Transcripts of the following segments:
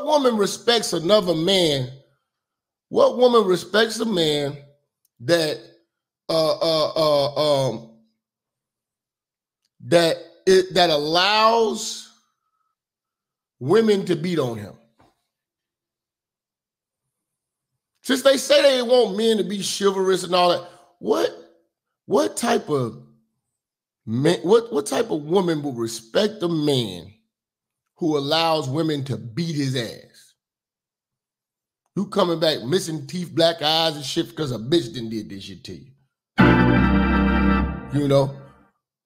woman respects another man? What woman respects a man that that allows women to beat on him? Since they say they want men to be chivalrous and all that, what type of man, what type of woman will respect a man who allows women to beat his ass? You coming back missing teeth, black eyes, and shit because a bitch didn't did this shit to you. You know?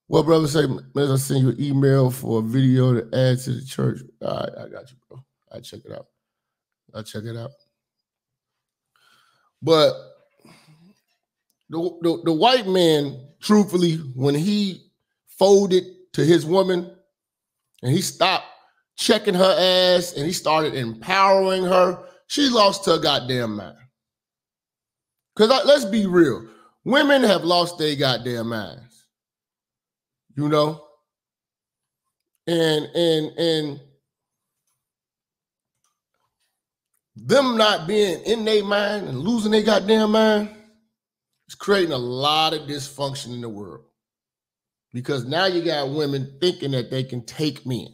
Well, brother, say, man, I send you an email for a video to add to the church. All right, I got you, bro. I'll check it out. But the white man, truthfully, when he folded to his woman and he stopped checking her ass and he started empowering her, she lost her goddamn mind. Because let's be real, women have lost their goddamn minds, you know? And them not being in their mind and losing their goddamn mind is creating a lot of dysfunction in the world. Because now you got women thinking that they can take men.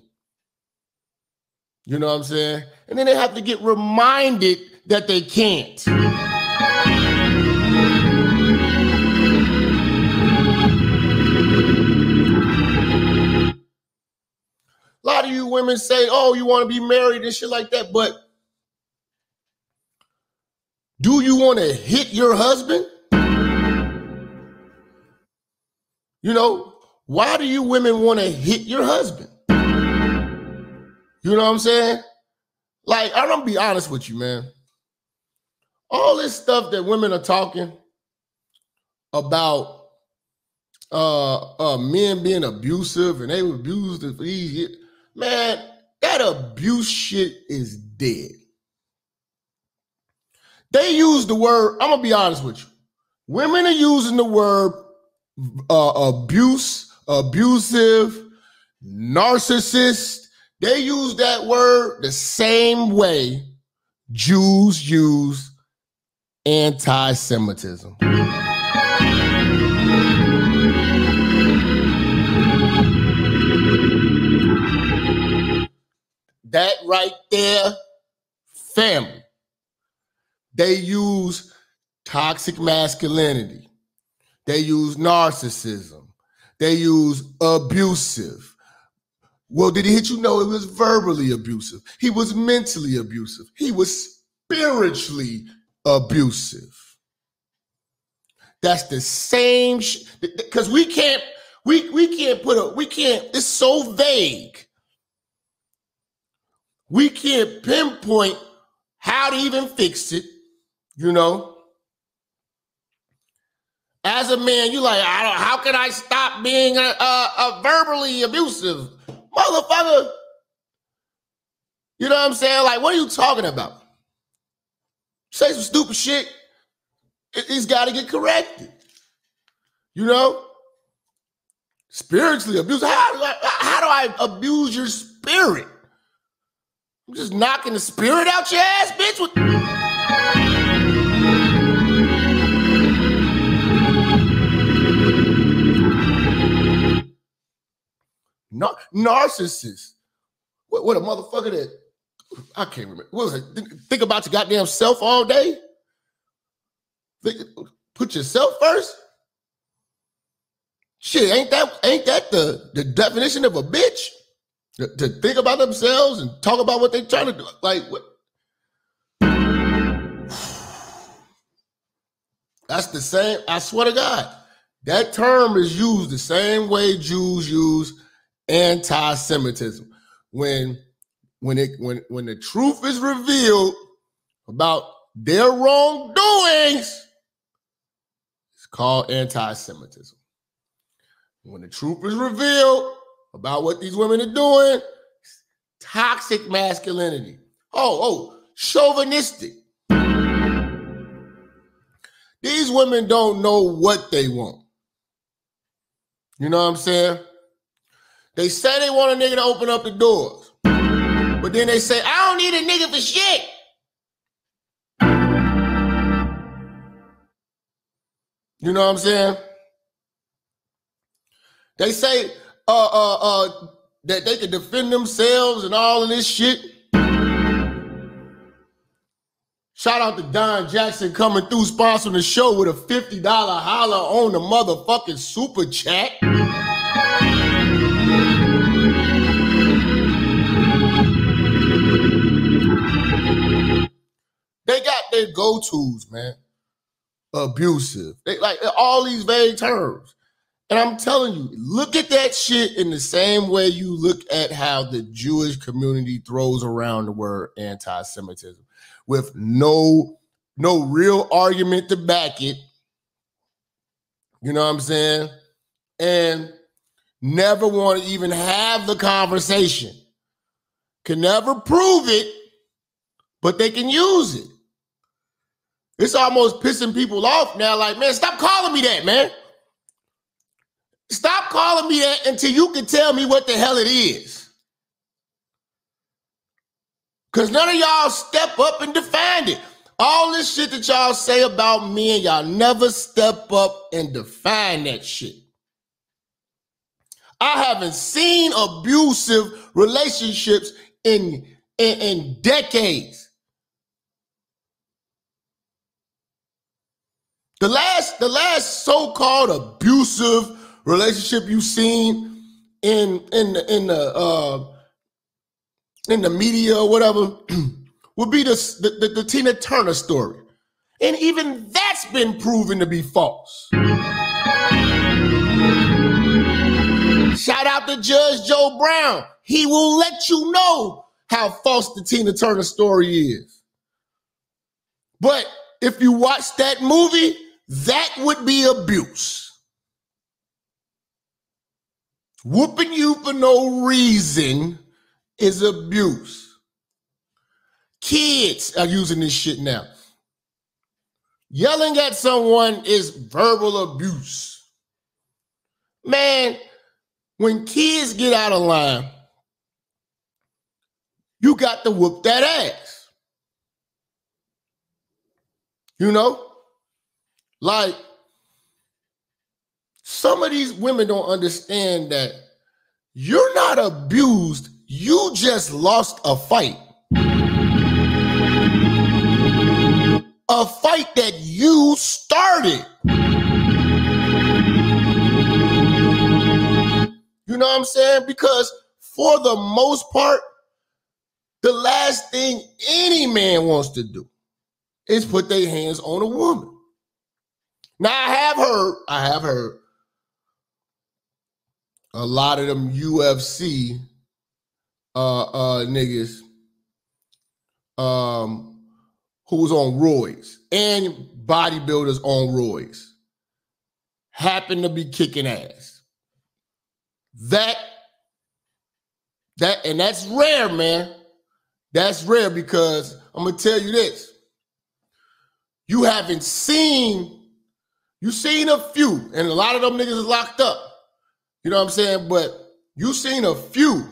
You know what I'm saying? And then they have to get reminded that they can't. A lot of you women say, oh, you want to be married and shit like that, but do you want to hit your husband? You know, why do you women want to hit your husband? You know what I'm saying? Like, I'm gonna be honest with you, man. All this stuff that women are talking about men being abusive and they were abused for these years, man, that abuse shit is dead. They use the word, I'm gonna be honest with you. Women are using the word abuse, abusive, narcissist. They use that word the same way Jews use anti-Semitism. That right there, family. They use toxic masculinity. They use narcissism. They use abusive. Well, did he hit you? No, it was verbally abusive. He was mentally abusive. He was spiritually abusive. That's the same because we can't it's so vague. We can't pinpoint how to even fix it, you know? As a man, you like, how can I stop being a verbally abusive motherfucker? You know what I'm saying? Like, what are you talking about? Say some stupid shit, it's got to get corrected. You know? Spiritually abuse. How do I abuse your spirit? I'm just knocking the spirit out your ass, bitch. Narcissist. What a motherfucker that, I can't remember. What was it? Think about your goddamn self all day? Put yourself first? Shit, ain't that the definition of a bitch? To think about themselves and talk about what they're trying to do. Like, what? That's the same, I swear to God. That term is used the same way Jews use anti-Semitism. When the truth is revealed about their wrongdoings, it's called anti-Semitism. When the truth is revealed about what these women are doing, toxic masculinity. Chauvinistic. These women don't know what they want. You know what I'm saying? They say they want a nigga to open up the doors, but But then they say, I don't need a nigga for shit. You know what I'm saying? They say that they can defend themselves and all of this shit. Shout out to Don Jackson coming through, sponsoring the show with a $50 holler on the motherfucking super chat. They got their go-tos, man. Abusive. They like all these vague terms. And I'm telling you, look at that shit in the same way you look at how the Jewish community throws around the word anti-Semitism with no real argument to back it. You know what I'm saying? And never want to even have the conversation. Can never prove it, but they can use it. It's almost pissing people off now. Like, man, stop calling me that, man. Stop calling me that until you can tell me what the hell it is. Because none of y'all step up and define it. All this shit that y'all say about me and y'all never step up and define that shit. I haven't seen abusive relationships in decades. The last so-called abusive relationship you've seen in the media or whatever would be the Tina Turner story. And even that's been proven to be false. Shout out to Judge Joe Brown. He will let you know how false the Tina Turner story is. But if you watch that movie, that would be abuse. Whooping you for no reason is abuse. Kids are using this shit now. Yelling at someone is verbal abuse. Man, when kids get out of line, you got to whoop that ass. You know? Like, some of these women don't understand that you're not abused, you just lost a fight. A fight that you started. You know what I'm saying? Because for the most part, the last thing any man wants to do is put their hands on a woman. Now, I have heard a lot of them UFC niggas who's on roids and bodybuilders on roids happen to be kicking ass. And that's rare, man. That's rare because I'm gonna tell you this. You've seen a few, and a lot of them niggas is locked up. You know what I'm saying? But you've seen a few.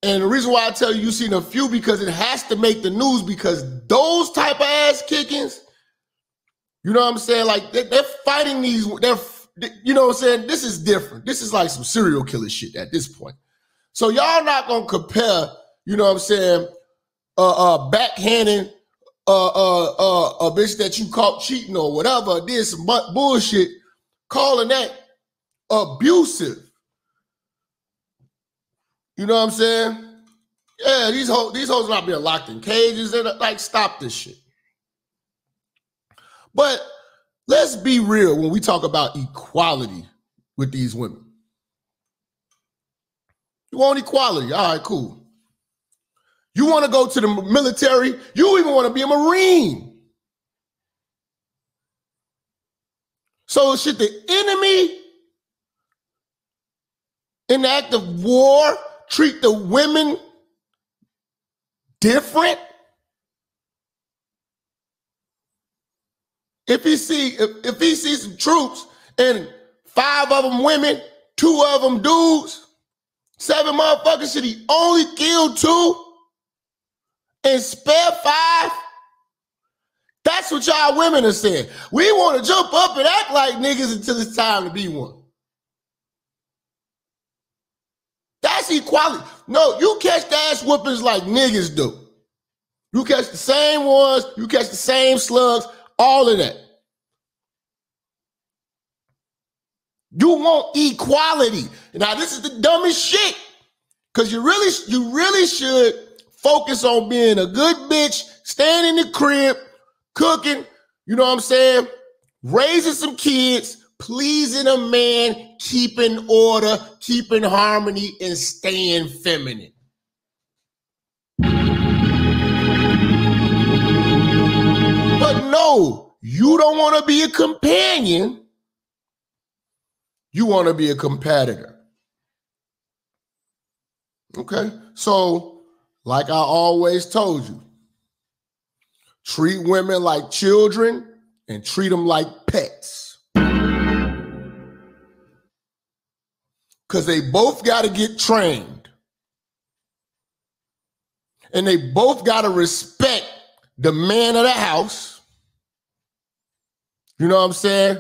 And the reason why I tell you've seen a few, because it has to make the news, because those type of ass kickings, you know what I'm saying? Like, they're fighting these, you know what I'm saying? This is different. This is like some serial killer shit at this point. So y'all not gonna compare, you know what I'm saying, backhanding a bitch that you caught cheating or whatever, did some bullshit, calling that abusive. You know what I'm saying? Yeah, these hoes not being locked in cages. They're like, stop this shit. But let's be real when we talk about equality with these women. You want equality? All right, cool. You want to go to the military? You even want to be a Marine. So should the enemy in the act of war treat the women different? If he sees some troops and 5 of them women, 2 of them dudes, 7 motherfuckers, should he only kill 2 and spare 5? That's what y'all women are saying. We want to jump up and act like niggas until it's time to be one. That's equality. No, you catch the ass whoopings like niggas do. You catch the same ones, you catch the same slugs, all of that. You want equality. Now, this is the dumbest shit. Because you really should focus on being a good bitch, staying in the crib, cooking, you know what I'm saying? Raising some kids, pleasing a man, keeping order, keeping harmony, and staying feminine. But no, you don't want to be a companion. You want to be a competitor. Okay, so like I always told you, treat women like children and treat them like pets. Because they both got to get trained. And they both got to respect the man of the house. You know what I'm saying?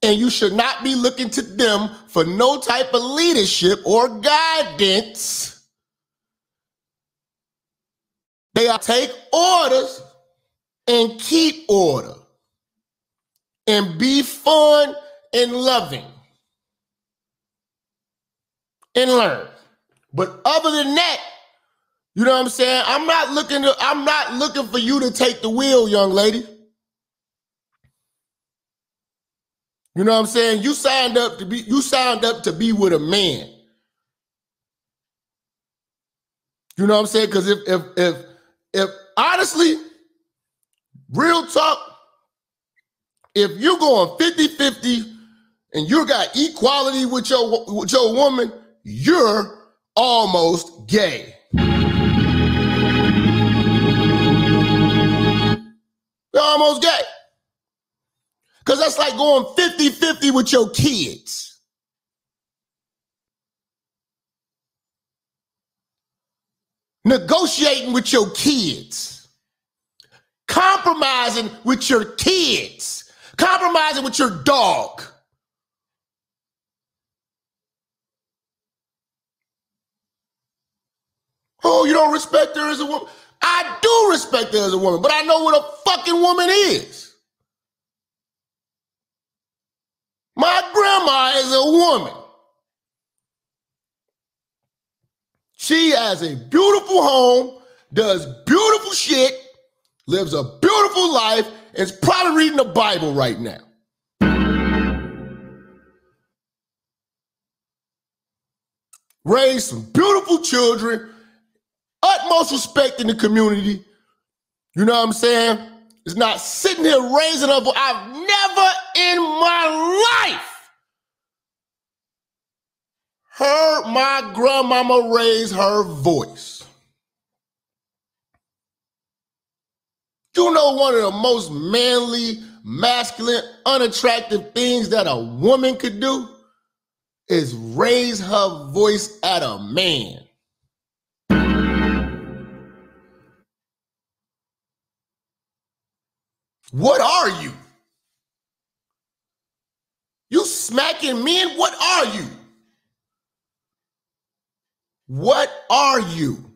And you should not be looking to them for no type of leadership or guidance. They are take orders and keep order and be fun and loving and learn. But other than that, you know what I'm saying? I'm not looking for you to take the wheel, young lady. You know what I'm saying? You signed up to be with a man. You know what I'm saying? Because if honestly, real talk, if you're going 50-50 and you got equality with your woman, you're almost gay. You're almost gay. Because that's like going 50-50 with your kids. Negotiating with your kids. Compromising with your kids. Compromising with your dog. Oh, you don't respect her as a woman? I do respect her as a woman, but I know what a fucking woman is. My grandma is a woman. She has a beautiful home, does beautiful shit, lives a beautiful life, and is probably reading the Bible right now. Raised some beautiful children, utmost respect in the community. You know what I'm saying? It's not sitting here raising up. I've never in my life heard my grandmama raise her voice. You know, one of the most manly, masculine, unattractive things that a woman could do is raise her voice at a man. What are you? You smacking men? What are you? What are you?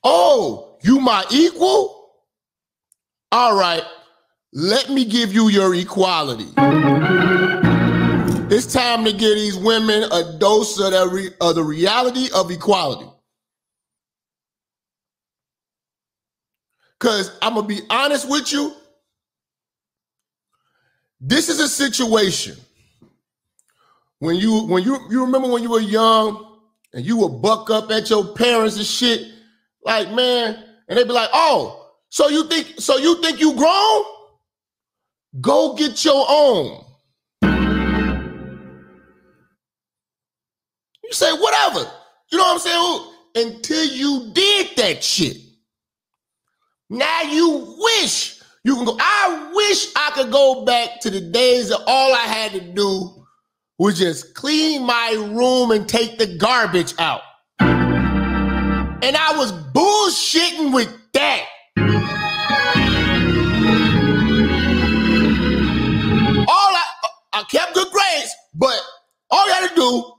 Oh, you my equal? All right, let me give you your equality. It's time to give these women a dose of the reality of equality. Because I'm going to be honest with you, this is a situation when you remember when you were young and you would buck up at your parents and shit, like, man, and they'd be like, oh, so you think you grown? Go get your own. You say, whatever. You know what I'm saying? Until you did that shit. Now you wish you can go. I wish I could go back to the days that all I had to do would just clean my room and take the garbage out. And I was bullshitting with that. I kept good grades, but all you had to do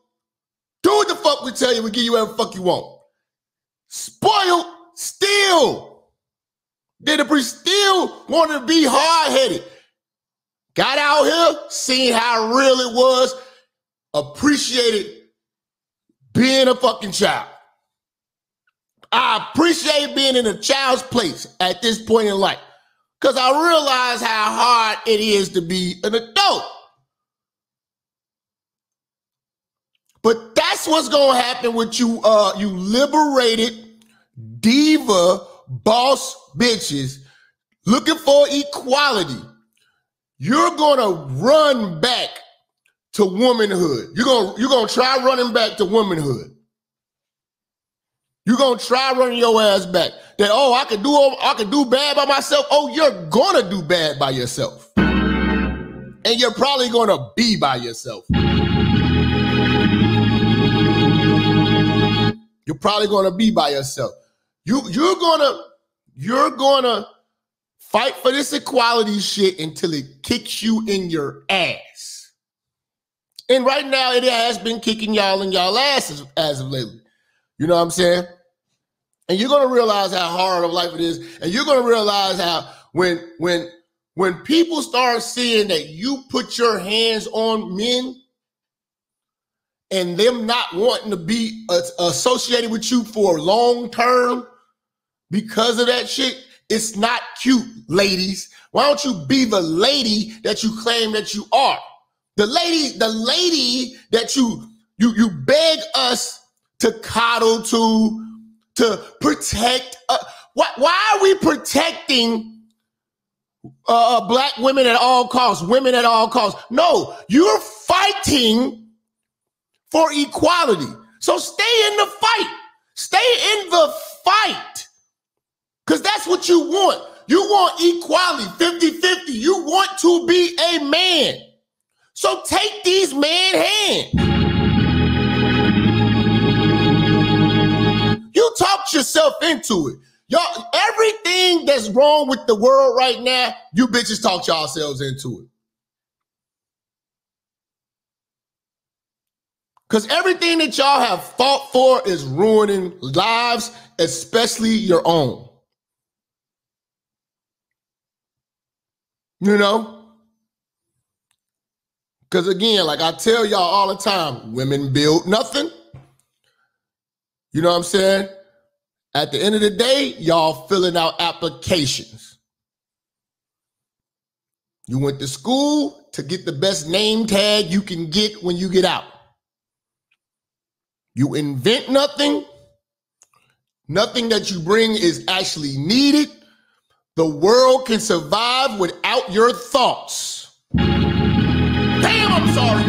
what the fuck we tell you, we give you whatever the fuck you want. Spoiled, still. Still wanted to be hard-headed. Got out here, seen how real it was, appreciated being a fucking child. I appreciate being in a child's place at this point in life because I realize how hard it is to be an adult. But that's what's going to happen with you, you liberated diva boss bitches looking for equality. You're going to run back to womanhood. You're going to try running back to womanhood. You're going to try running your ass back. That, oh, I can do bad by myself. Oh, you're going to do bad by yourself. And you're probably going to be by yourself. You're probably going to be by yourself. You're gonna fight for this equality shit until it kicks you in your ass. And right now it has been kicking y'all in y'all asses as of lately. You know what I'm saying? And you're gonna realize how hard of life it is. And you're gonna realize how when people start seeing that you put your hands on men and them not wanting to be associated with you for long term because of that shit, it's not cute, ladies. Why don't you be the lady that you claim that you are? The lady that you beg us to coddle to protect. Why are we protecting black women at all costs, women at all costs? No, you're fighting for equality. So stay in the fight. Stay in the fight. Because that's what you want. You want equality, 50-50. You want to be a man. So take these man hands. You talked yourself into it. Y'all, everything that's wrong with the world right now, you bitches talked yourselves into it. Because everything that y'all have fought for is ruining lives, especially your own. You know? Because again, like I tell y'all all the time, women build nothing. You know what I'm saying? At the end of the day, y'all filling out applications. You went to school to get the best name tag you can get when you get out. You invent nothing. Nothing that you bring is actually needed. The world can survive without your thoughts. Damn, I'm sorry.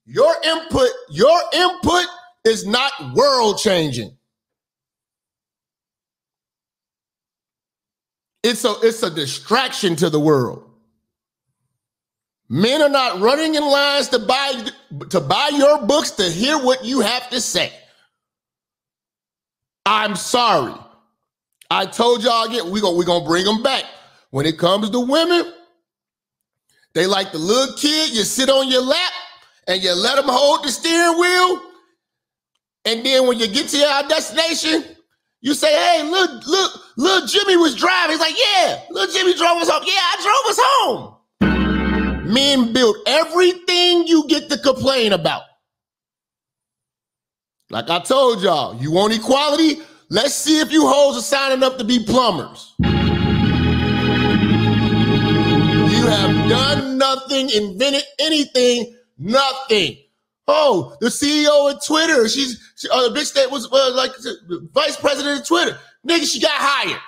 Your input is not world changing. It's a distraction to the world. Men are not running in lines to buy your books to hear what you have to say. I'm sorry. I told y'all again, we're gonna bring them back. When it comes to women, they like the little kid, you sit on your lap and you let them hold the steering wheel. And then when you get to your destination, you say, hey, little Jimmy was driving. He's like, yeah, little Jimmy drove us home. Yeah, I drove us home. Men build everything you get to complain about. Like I told y'all, you want equality? Let's see if you hoes are signing up to be plumbers. You have done nothing, invented anything, nothing. Oh, the CEO of Twitter, the bitch that was like vice president of Twitter. Nigga, she got hired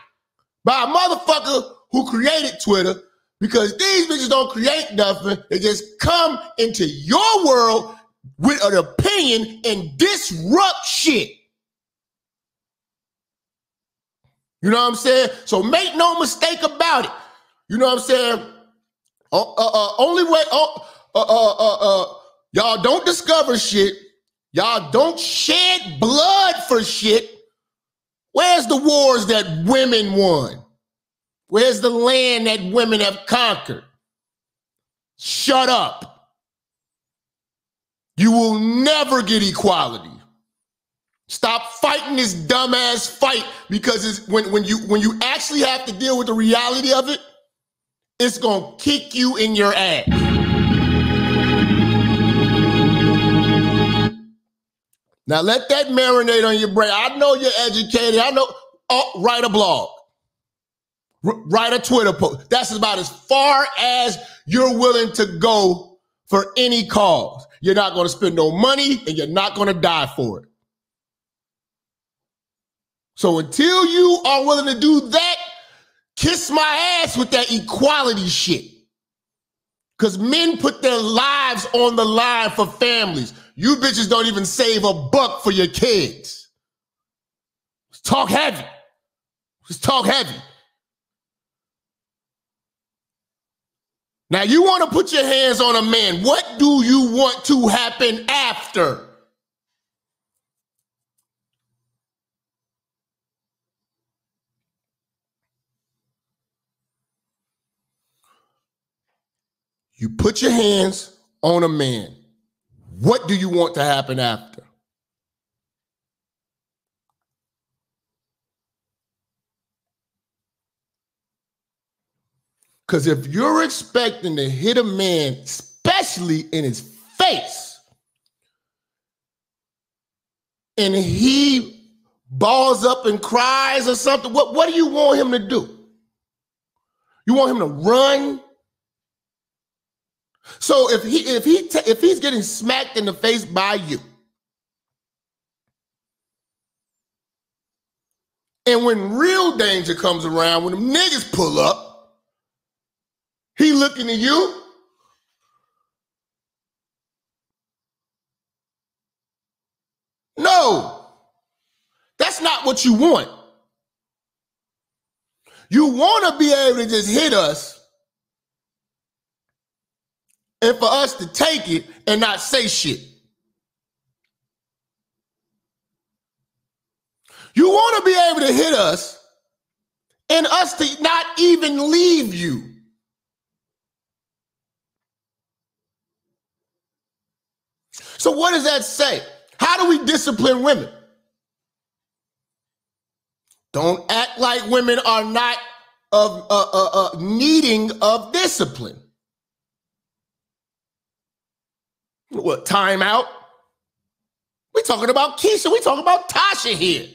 by a motherfucker who created Twitter. Because these bitches don't create nothing. They just come into your world with an opinion and disrupt shit. You know what I'm saying? So make no mistake about it. You know what I'm saying? Y'all don't discover shit. Y'all don't shed blood for shit. Where's the wars that women won? Where's the land that women have conquered? Shut up. You will never get equality. Stop fighting this dumbass fight, because it's when you actually have to deal with the reality of it, it's gonna kick you in your ass. Now let that marinate on your brain. I know you're educated. I know. Oh, write a blog. Write a Twitter post. That's about as far as you're willing to go for any cause. You're not going to spend no money, and you're not going to die for it. So until you are willing to do that, kiss my ass with that equality shit. Because men put their lives on the line for families. You bitches don't even save a buck for your kids. Let's talk heavy. Let's talk heavy. Now, you want to put your hands on a man. What do you want to happen after? You put your hands on a man. What do you want to happen after? Because if you're expecting to hit a man, especially in his face, and he balls up and cries or something, what do you want him to do? You want him to run? So if he's getting smacked in the face by you, and when real danger comes around, when them niggas pull up, he looking at you. No, that's not what you want. You want to be able to just hit us and for us to take it and not say shit. You want to be able to hit us and us to not even leave you. So what does that say? How do we discipline women? Don't act like women are not needing of discipline. What, time out? We talking about Keisha. We talking about Tasha here.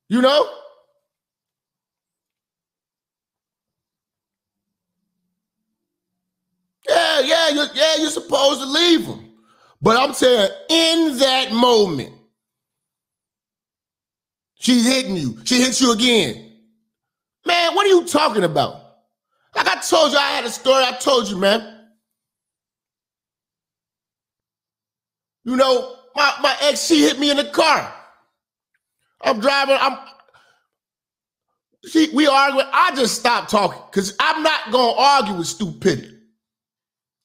You know? Yeah, you're supposed to leave them. But I'm saying, in that moment, she's hitting you. She hits you again. Man, what are you talking about? Like I told you, I had a story I told you, man. You know, my ex, she hit me in the car. I'm driving, we arguing. I just stopped talking because I'm not going to argue with stupidity.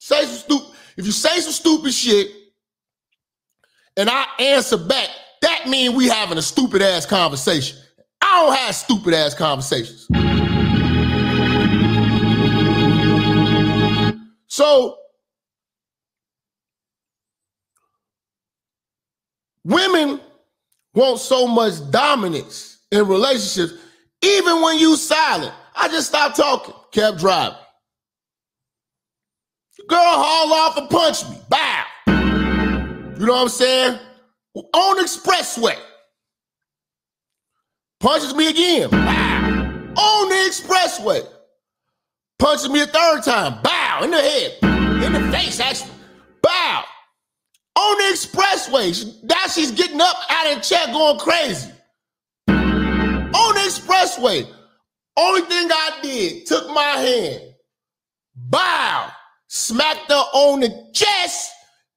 If you say some stupid shit and I answer back, that means we having a stupid ass conversation. I don't have stupid ass conversations. So women want so much dominance in relationships, even when you silent. I just stopped talking, kept driving. Girl haul off and punch me. Bow. You know what I'm saying? On the expressway. Punches me again. Bow. On the expressway. Punches me a third time. Bow. In the head. In the face, actually. Bow. On the expressway. Now she's getting up out of the chair going crazy. On the expressway. Only thing I did, took my hand. Bow. Smacked her on the chest,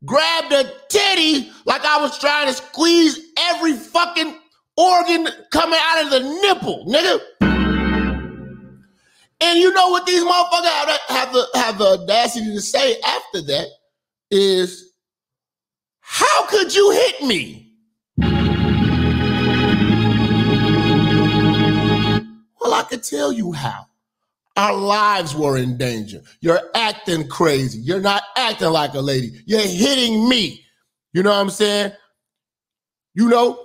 grabbed her titty like I was trying to squeeze every fucking organ coming out of the nipple, nigga. And you know what these motherfuckers have the audacity to say after that is, how could you hit me? Well, I could tell you how. Our lives were in danger. You're acting crazy. You're not acting like a lady. You're hitting me. You know what I'm saying? You know?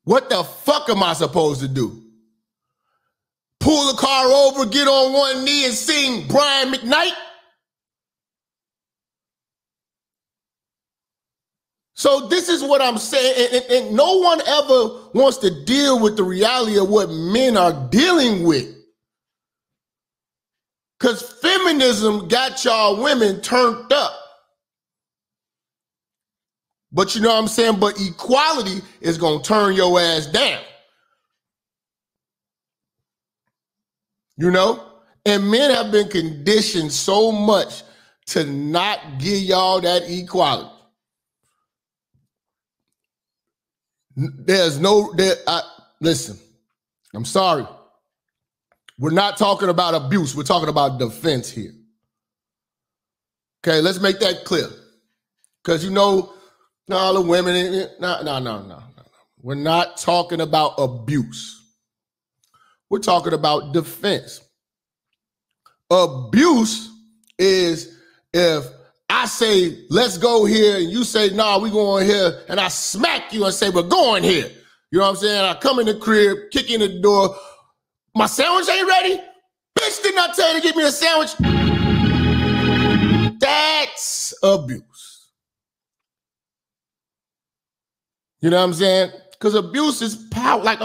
What the fuck am I supposed to do? Pull the car over, get on one knee and sing Brian McKnight? So this is what I'm saying, and no one ever wants to deal with the reality of what men are dealing with. Because feminism got y'all women turned up. But you know what I'm saying? But equality is going to turn your ass down. You know? And men have been conditioned so much to not give y'all that equality. Listen, I'm sorry. We're not talking about abuse. We're talking about defense here. Okay, let's make that clear. Because you know, all the women, no. We're not talking about abuse. We're talking about defense. Abuse is if I say, let's go here, and you say, nah, we going here, and I smack you and say, we're going here. You know what I'm saying? I come in the crib, kick in the door, my sandwich ain't ready? Bitch, didn't I tell you to give me a sandwich? That's abuse. You know what I'm saying? Because abuse is power, like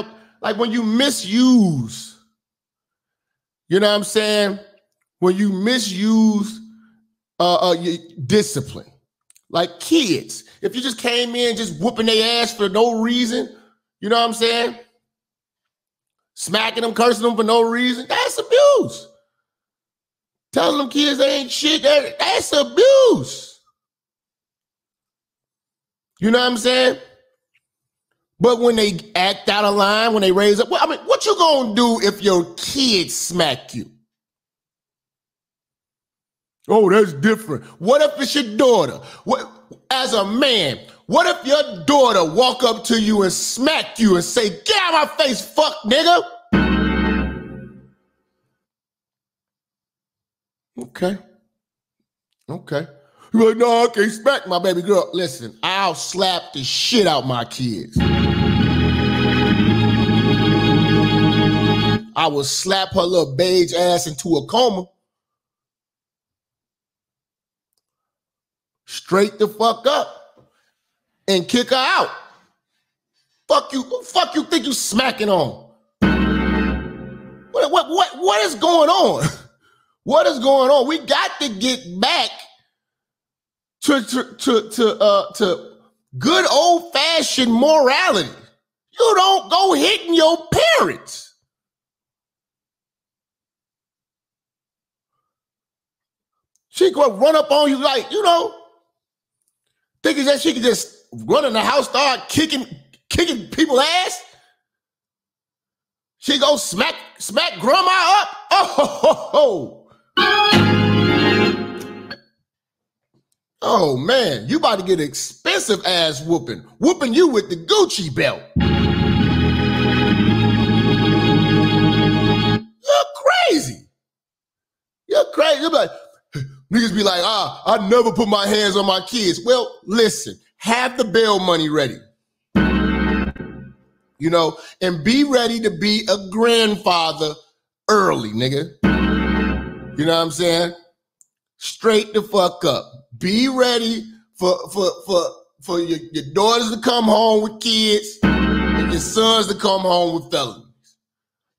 when you misuse. You know what I'm saying? When you misuse your discipline. Like kids. If you just came in just whooping their ass for no reason, you know what I'm saying? Smacking them, cursing them for no reason, that's abuse. Telling them kids they ain't shit, that's abuse. You know what I'm saying? But when they act out of line, when they raise up, well, I mean, what you gonna do if your kids smack you? Oh, that's different. What if it's your daughter? What, as a man, what if your daughter walk up to you and smack you and say, get out of my face, fuck nigga? Okay. You're like, no, I can't smack my baby girl. Listen, I'll slap the shit out my kids. I will slap her little beige ass into a coma. Straight the fuck up and kick her out. Fuck you. Who fuck you think you smacking on? What is going on? What is going on? We got to get back to good old-fashioned morality. You don't go hitting your parents. She gonna run up on you like, you know, thinking that she could just run in the house, start kicking people's ass. She go smack grandma up. Oh man, you about to get expensive ass whooping you with the Gucci belt. You're crazy. You're like, niggas be like, I never put my hands on my kids. Well, listen, have the bail money ready. You know, and be ready to be a grandfather early, nigga. You know what I'm saying? Straight the fuck up. Be ready for your daughters to come home with kids and your sons to come home with felonies.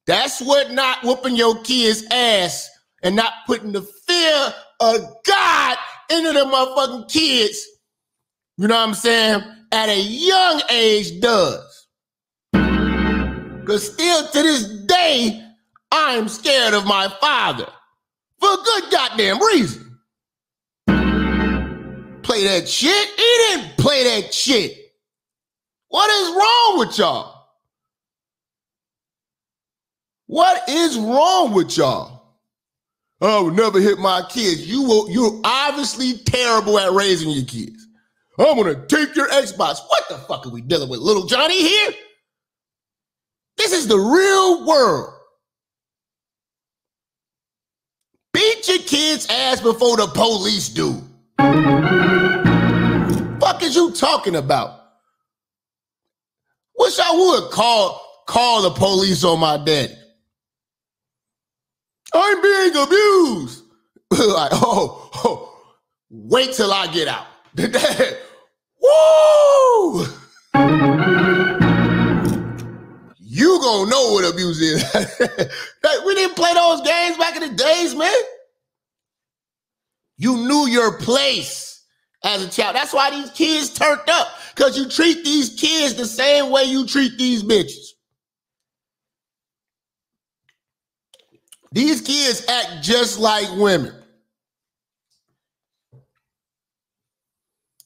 That's what not whooping your kids' ass and not putting the fear of God into them motherfucking kids, you know what I'm saying, at a young age does. Because still to this day, I'm scared of my father. For a good goddamn reason. Play that shit? He didn't play that shit. What is wrong with y'all? What is wrong with y'all? I would never hit my kids. You're obviously terrible at raising your kids. I'm gonna take your Xbox. What the fuck are we dealing with, little Johnny here? This is the real world. Beat your kid's ass before the police do. Fuck is you talking about? Wish I would call the police on my daddy. I'm being abused. Like, oh, wait till I get out. Woo! You gonna know what abuse is. We didn't play those games back in the days, man. You knew your place as a child. That's why these kids turned up, because you treat these kids the same way you treat these bitches. These kids act just like women.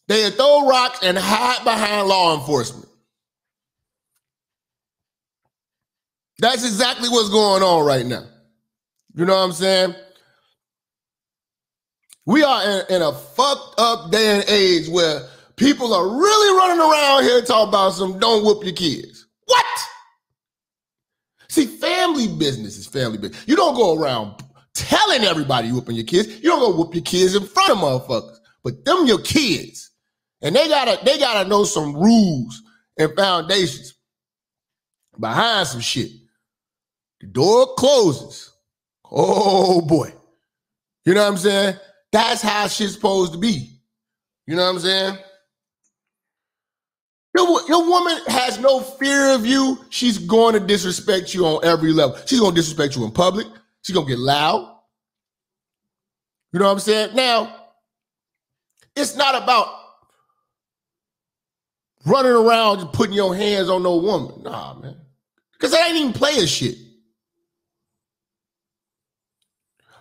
They throw rocks and hide behind law enforcement. That's exactly what's going on right now. You know what I'm saying? We are in a fucked up day and age where people are really running around here talking about some don't whoop your kids. What? See, family business is family business. You don't go around telling everybody you whooping your kids. You don't go whoop your kids in front of motherfuckers. But them your kids. And they gotta know some rules and foundations behind some shit. The door closes. Oh boy. You know what I'm saying? That's how shit's supposed to be. You know what I'm saying? Your woman has no fear of you. She's going to disrespect you on every level. She's going to disrespect you in public. She's going to get loud. You know what I'm saying? Now, it's not about running around and putting your hands on no woman. Nah, man. Because that ain't even player shit.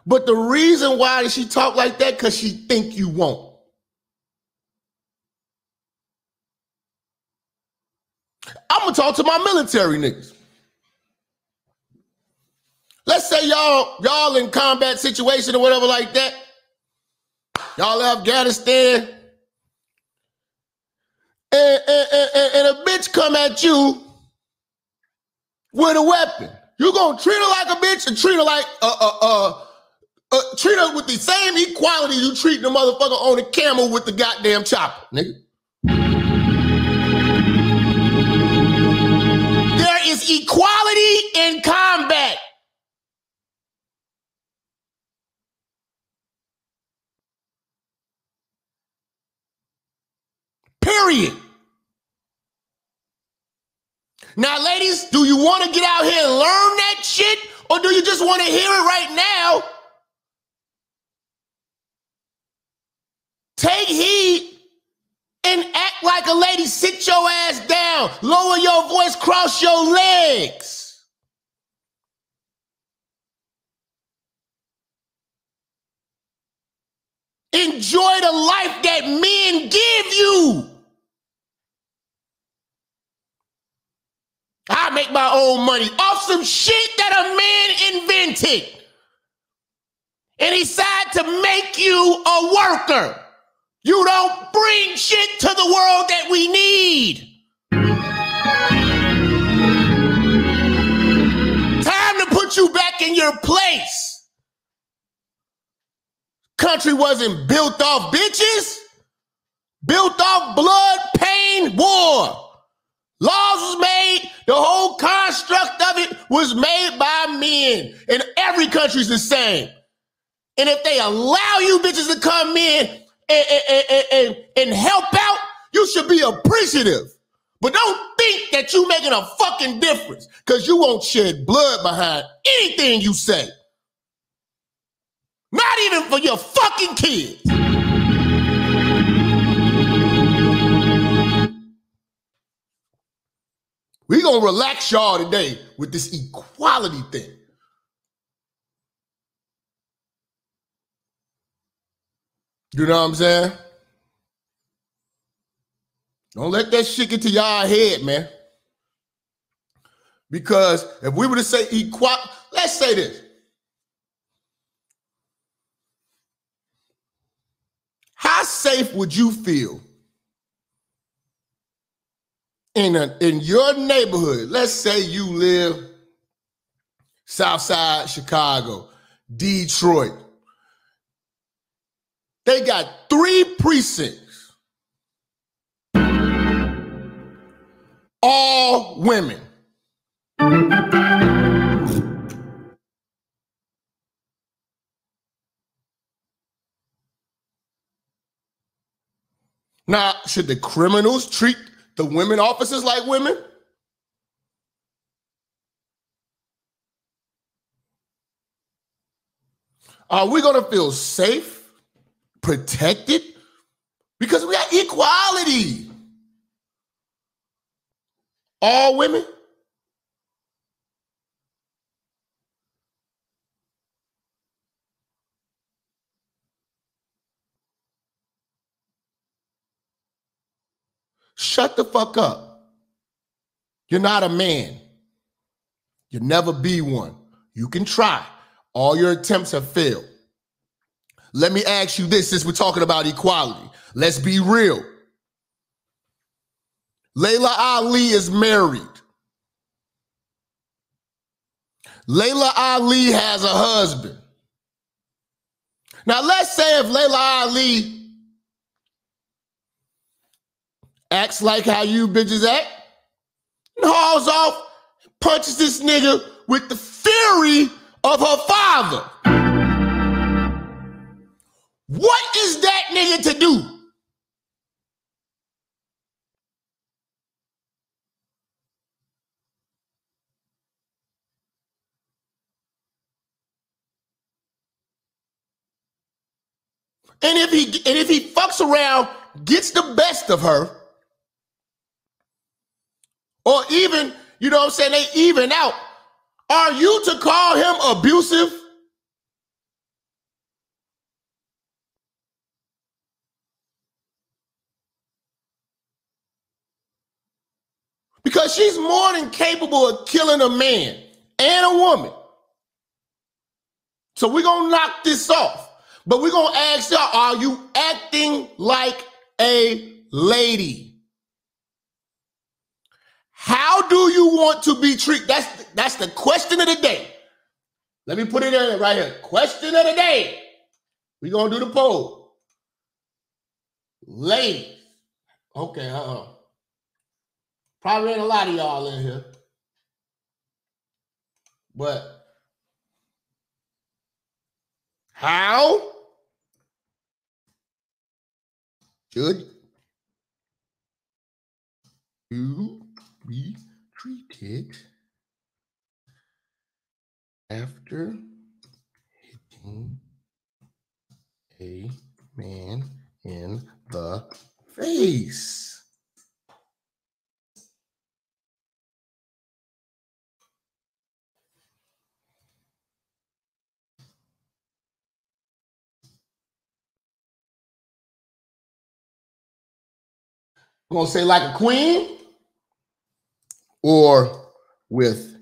But the reason why she talk like that, because she think you won't. I'm going to talk to my military niggas. Let's say y'all in combat situation or whatever like that. Y'all in Afghanistan. And a bitch come at you with a weapon. You going to treat her like a bitch and treat her like treat her with the same equality you treat the motherfucker on the camel with the goddamn chopper, nigga. There is equality in combat. Period. Now, ladies, do you want to get out here and learn that shit, or do you just want to hear it right now? Take heed and act like a lady. Sit your ass down. Lower your voice. Cross your legs. Enjoy the life that men give you. I make my own money off some shit that a man invented. And he decided to make you a worker. You don't bring shit to the world that we need. Time to put you back in your place. Country wasn't built off bitches. Built off blood, pain, war. Laws was made. The whole construct of it was made by men. And every country's the same. And if they allow you bitches to come in and help out, you should be appreciative. But don't think that you making a fucking difference, because you won't shed blood behind anything you say. Not even for your fucking kids. We gonna relax y'all today with this equality thing. You know what I'm saying? Don't let that shit get to y'all head, man. Because if we were to say equality, let's say this. How safe would you feel in your neighborhood? Let's say you live Southside Chicago, Detroit. They got 3 precincts, all women. Now, should the criminals treat the women officers like women? Are we going to feel safe, protected? Because we got equality. All women? Shut the fuck up. You're not a man. You'll never be one. You can try. All your attempts have failed. Let me ask you this, since we're talking about equality. Let's be real. Layla Ali is married. Layla Ali has a husband. Now, let's say if Layla Ali acts like how you bitches act, and hauls off, punches this nigga with the fury of her father. What is that nigga to do? And if he fucks around, gets the best of her, or even, you know what I'm saying, they even out, are you to call him abusive? Because she's more than capable of killing a man and a woman. So we're going to knock this off. But we're going to ask y'all, are you acting like a lady? How do you want to be treated? That's the question of the day. Let me put it in right here. Question of the day. We're going to do the poll. Ladies. Okay, probably ain't a lot of y'all in here. But how should you be treated after hitting a man in the face? I'm gonna say like a queen or with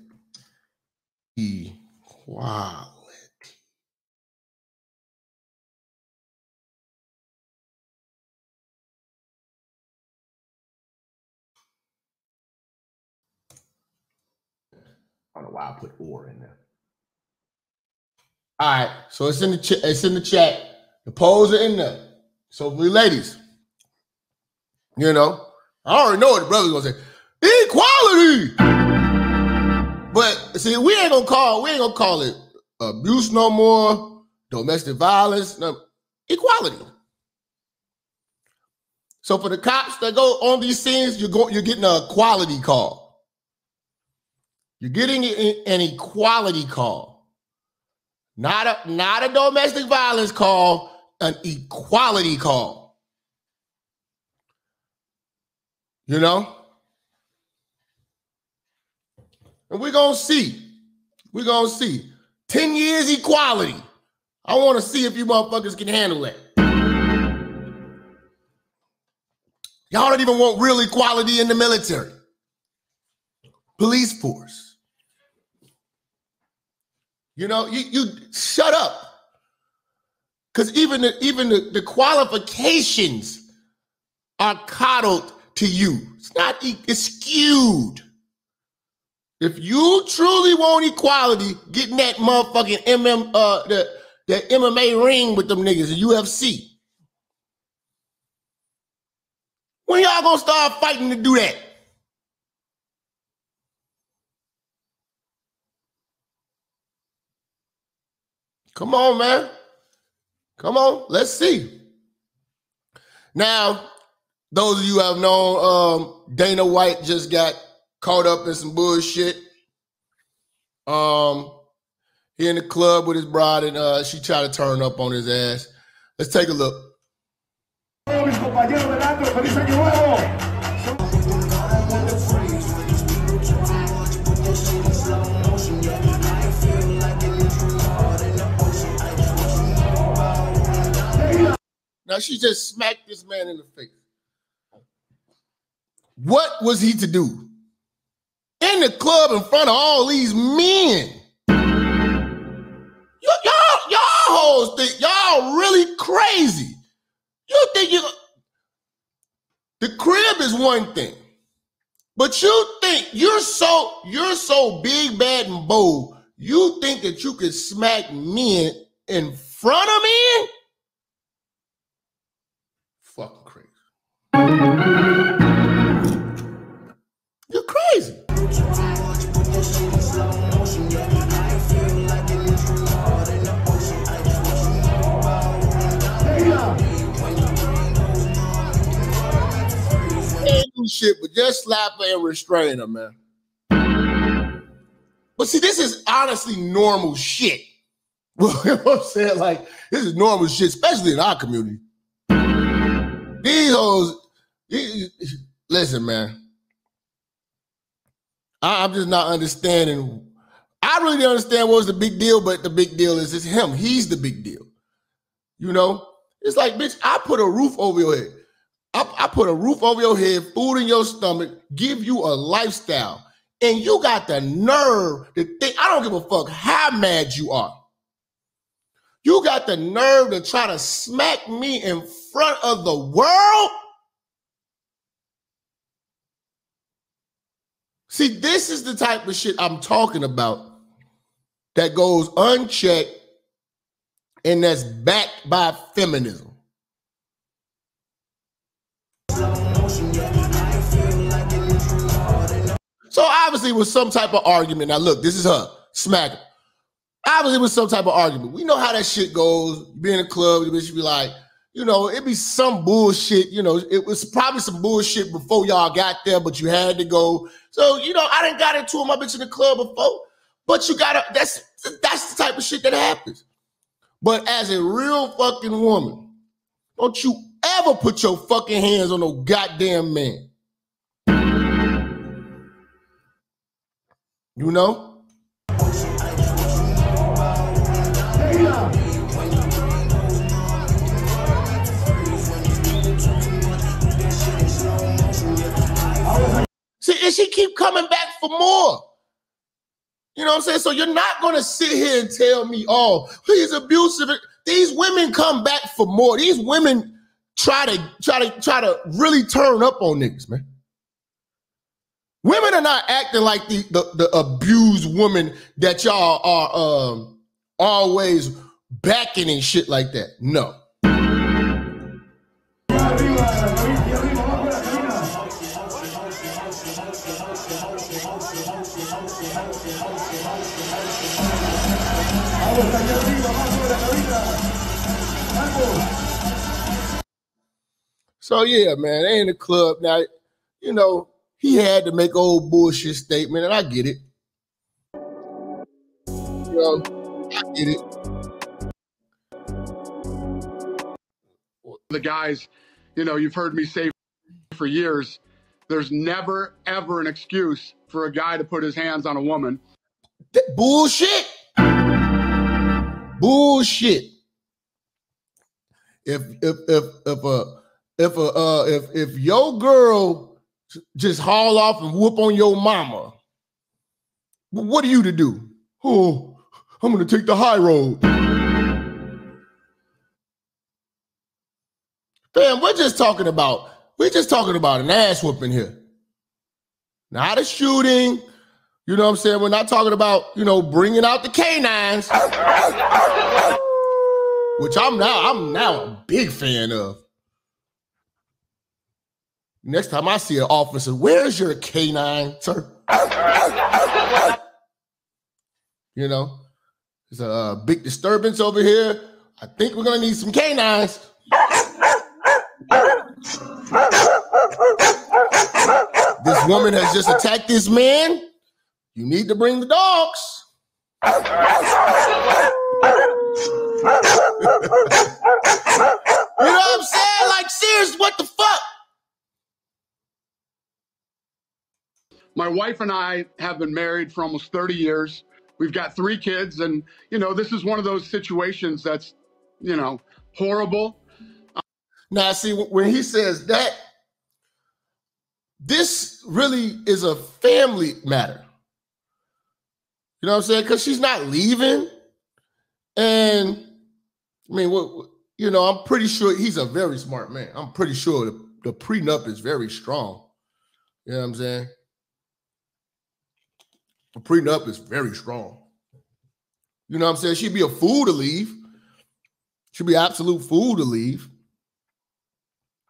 equality? I don't know why I put or in there. All right, so it's in the chat. The polls are in there. So we ladies, you know, I already know what the brother's gonna say. Equality. But see, we ain't gonna call it abuse no more, domestic violence, no, equality. So for the cops that go on these scenes, you're getting a equality call. You're getting an equality call. Not a domestic violence call, an equality call. You know? And we're going to see. We're going to see. 10 years equality. I want to see if you motherfuckers can handle that. Y'all don't even want real equality in the military. Police force. You know, you shut up. Because even the qualifications are coddled to you. It's skewed. If you truly want equality, get in that motherfucking the MMA ring with them niggas, the UFC. When y'all gonna start fighting to do that? Come on, man. Come on, let's see. Now, those of you who have known, Dana White just got caught up in some bullshit. He in the club with his bride, and she tried to turn up on his ass. Let's take a look. Now, she just smacked this man in the face. What was he to do? In the club in front of all these men. Y'all hoes think y'all really crazy. You think the crib is one thing, but you think you're so big, bad, and bold, you think that you could smack men in front of men? Fucking crazy. You're crazy. Ain't do shit, but just slap her and restrain her, man. But see, this is honestly normal shit. Well, you know what I'm saying? Like, this is normal shit, especially in our community. These hoes, listen, man. I'm just not understanding. I really didn't understand what was the big deal, but the big deal is it's him. He's the big deal. You know? It's like, bitch, I put a roof over your head. I put a roof over your head, food in your stomach, give you a lifestyle. And you got the nerve to think, I don't give a fuck how mad you are. You got the nerve to try to smack me in front of the world? See, this is the type of shit I'm talking about that goes unchecked and that's backed by feminism. So obviously it was some type of argument. Now look, this is her, smack her. Obviously it was some type of argument. We know how that shit goes. You be in a club, you should be like, you know, it be some bullshit. You know, it was probably some bullshit before y'all got there, but you had to go. So, you know, I done got into it, my bitch in the club before, but you gotta, that's the type of shit that happens. But as a real fucking woman, don't you ever put your fucking hands on no goddamn man. You know? See, and she keep coming back for more. You know what I'm saying? So you're not going to sit here and tell me, oh, he's abusive. These women come back for more. These women try to really turn up on niggas, man. Women are not acting like the abused woman that y'all are always backing and shit like that. No. So yeah, man, they in the club now. You know, he had to make an old bullshit statement, and I get it. You know, I get it. The guys, you know, you've heard me say for years, there's never, ever an excuse for a guy to put his hands on a woman. Bullshit. Bullshit. If your girl just haul off and whoop on your mama, what are you to do? Oh, I'm gonna take the high road. Fam, we're just talking about an ass whooping here. Not a shooting. You know what I'm saying? We're not talking about, bringing out the canines, which I'm now a big fan of. Next time I see an officer, where's your canine, sir? There's a big disturbance over here. I think we're gonna need some canines. This woman has just attacked this man. You need to bring the dogs. You know what I'm saying? Like, serious, what the fuck? My wife and I have been married for almost 30 years. We've got 3 kids, and, this is one of those situations that's, horrible. Now, see, when he says that, this really is a family matter. You know what I'm saying? Because she's not leaving. And, I'm pretty sure he's a very smart man. I'm pretty sure the prenup is very strong. You know what I'm saying? The prenup is very strong. You know what I'm saying? She'd be a fool to leave. She'd be absolute fool to leave.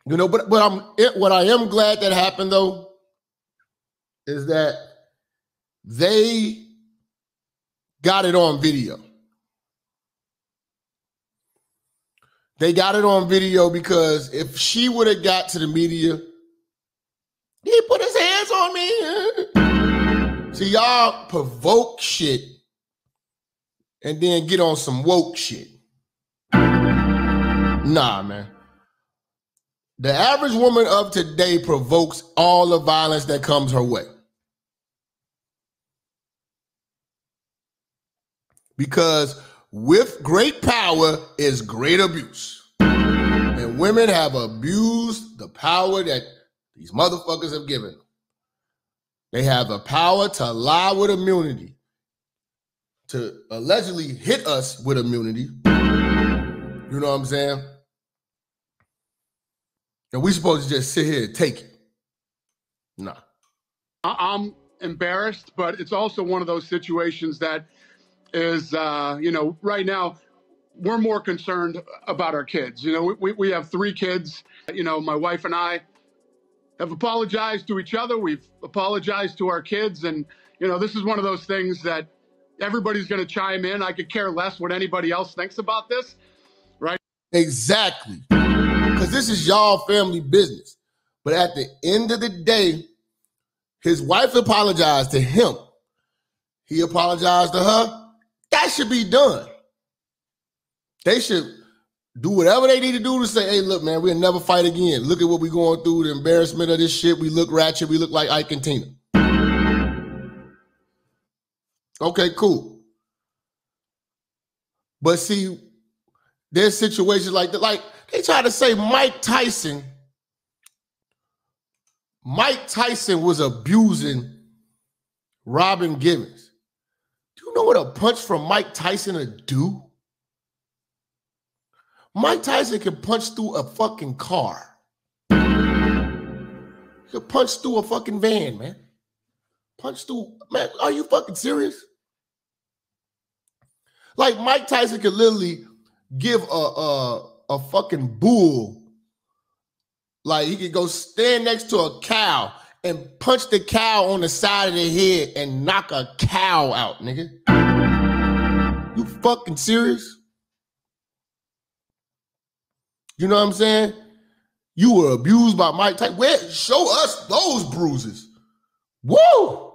But what I am glad that happened, though, is that they got it on video. They got it on video because if she would have got to the media, he put his hands on me. See, y'all provoke shit and then get on some woke shit. Nah, man. The average woman of today provokes all the violence that comes her way. Because with great power is great abuse. And women have abused the power that these motherfuckers have given them. They have the power to lie with immunity, to allegedly hit us with immunity. You know what I'm saying? And we supposed to just sit here and take it. Nah. I'm embarrassed, but it's also one of those situations that is, right now, we're more concerned about our kids. We have 3 kids. My wife and I have apologized to each other. We've apologized to our kids. And, this is one of those things that everybody's going to chime in. I could care less what anybody else thinks about this, right? Exactly. Because this is y'all family business. But at the end of the day, his wife apologized to him. He apologized to her. That should be done. They should do whatever they need to do to say, hey, look, man, we'll never fight again. Look at what we're going through, the embarrassment of this shit. We look ratchet. We look like Ike and Tina. Okay, cool. But see, there's situations like that. Like, they try to say Mike Tyson was abusing Robin Givens. Do you know what a punch from Mike Tyson would do? Mike Tyson can punch through a fucking car. He can punch through a fucking van, man. Punch through, man, are you fucking serious? Like, Mike Tyson could literally give a fucking bull, like he could go stand next to a cow and punch the cow on the side of the head and knock a cow out, nigga. You fucking serious? You know what I'm saying? You were abused by Mike Tyson. Show us those bruises. Woo!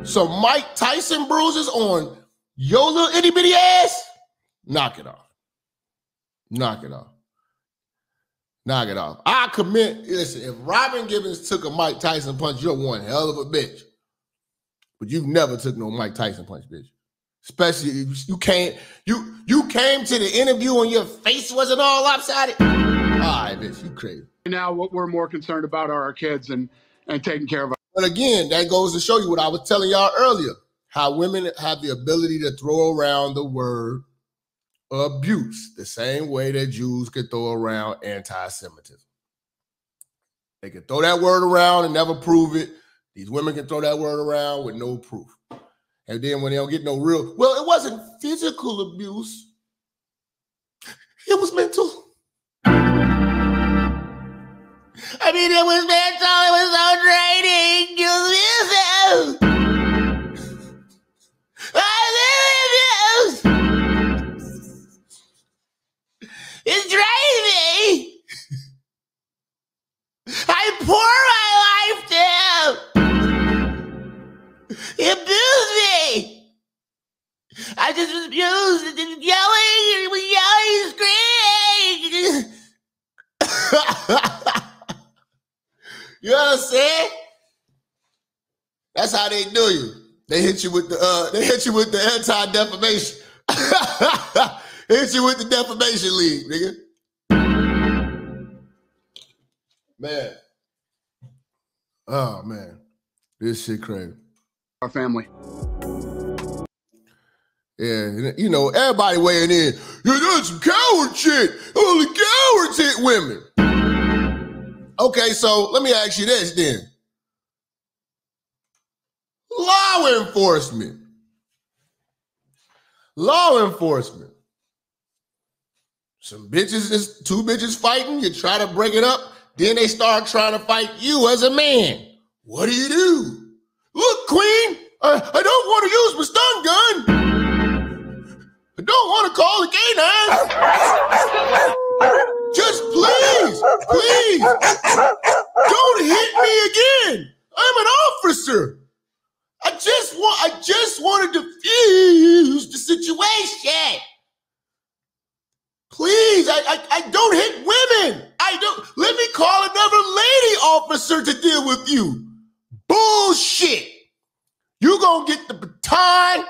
So Mike Tyson bruises on your little itty bitty ass? Knock it off. Knock it off. Knock it off. I commit, listen, if Robin Givens took a Mike Tyson punch, you're one hell of a bitch. But you've never took no Mike Tyson punch, bitch. Especially if you came to the interview and your face wasn't all lopsided. All right, bitch, you crazy. Now what we're more concerned about are our kids and taking care of them. But again, that goes to show you what I was telling y'all earlier. how women have the ability to throw around the word abuse the same way that Jews could throw around anti-Semitism. They can throw that word around and never prove it. These women can throw that word around with no proof. And then when they don't get no real, well, it wasn't physical abuse. It was mental. I mean, it was mental. It was so draining. It's draining me. I pour my life to him. He abused me. I just was abused and yelling, screaming. You know what I'm saying? That's how they do you. They hit you with the anti-defamation. They hit you with the defamation league, nigga. Man. Oh man. This shit crazy. Our family. Yeah, you know, everybody weighing in. You're doing some coward shit. Only cowards hit women. Okay, so let me ask you this then. Law enforcement. Some bitches, two bitches fighting, you try to break it up, then they start trying to fight you as a man. What do? Look, Queen, I don't want to use my stun gun. I don't want to call the K-9. Just please, don't hit me again. I'm an officer. I just want to diffuse the situation. Please, I don't hit women. Let me call another lady officer to deal with you. Bullshit. You gonna get the baton.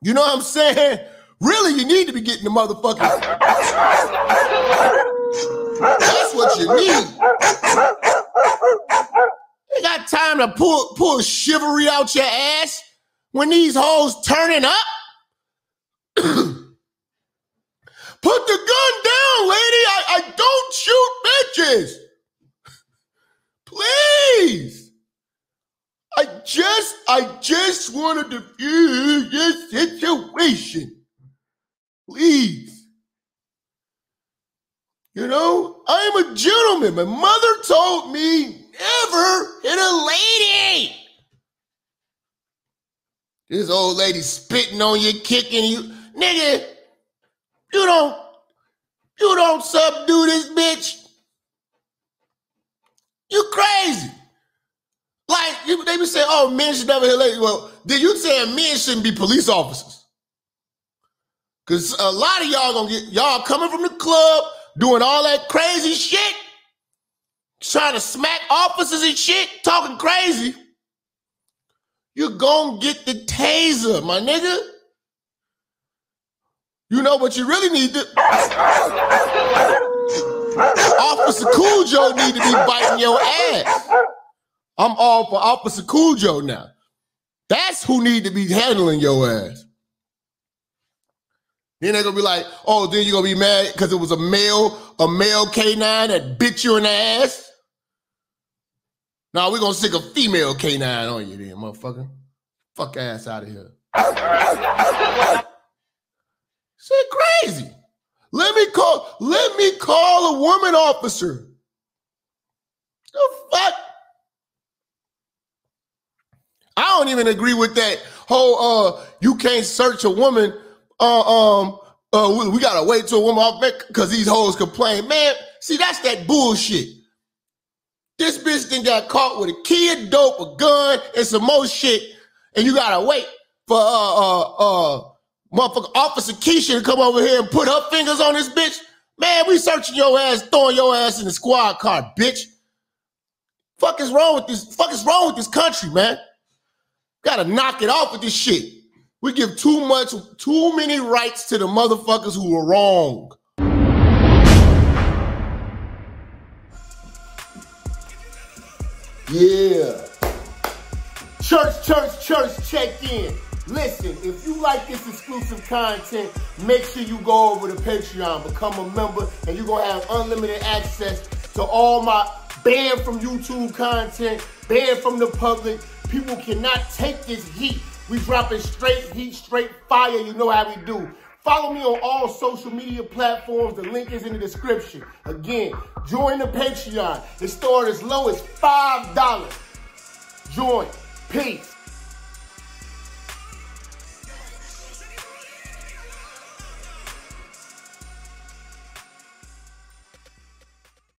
You know what I'm saying? Really, you need to be getting the motherfucker. That's what you need. You got time to pull chivalry out your ass when these hoes turning up? Put the gun down, lady. I don't shoot bitches. Please. I just want to diffuse this situation. Please. You know, I'm a gentleman. My mother told me never hit a lady. This old lady spitting on you, kicking you. Nigga, you don't subdue this bitch. You crazy. Like, they be saying, oh, men should never hit ladies. Well, then you saying men shouldn't be police officers. Because a lot of y'all coming from the club, doing all that crazy shit, trying to smack officers and shit, talking crazy. You're gonna get the taser, my nigga. You know what you really need to... Officer Cool Joe need to be biting your ass. I'm all for Officer Cool Joe now. That's who need to be handling your ass. Then they're gonna be like, oh, then you're gonna be mad because it was a male K9 that bit you in the ass? Now we're gonna stick a female K9 on you then, motherfucker. Fuck ass out of here. Shit crazy. Let me call a woman officer. The fuck? I don't even agree with that whole you can't search a woman. We gotta wait till a woman off because these hoes complain. Man, see, that's that bullshit. This bitch then got caught with a kid, dope, a gun, and some more shit, and you gotta wait for motherfucker Officer Keisha to come over here and put her fingers on this bitch. Man, we searching your ass, throwing your ass in the squad car, bitch. Fuck is wrong with this? Fuck is wrong with this country, man? Gotta knock it off with this shit. We give too many rights to the motherfuckers who are wrong. Yeah. Church, check in. Listen, if you like this exclusive content, make sure you go over to Patreon, become a member, and you're going to have unlimited access to all my banned from YouTube content, banned from the public. People cannot take this heat. We dropping straight heat, straight fire. You know how we do. Follow me on all social media platforms. The link is in the description. Again, join the Patreon. It starts as low as $5. Join. Peace.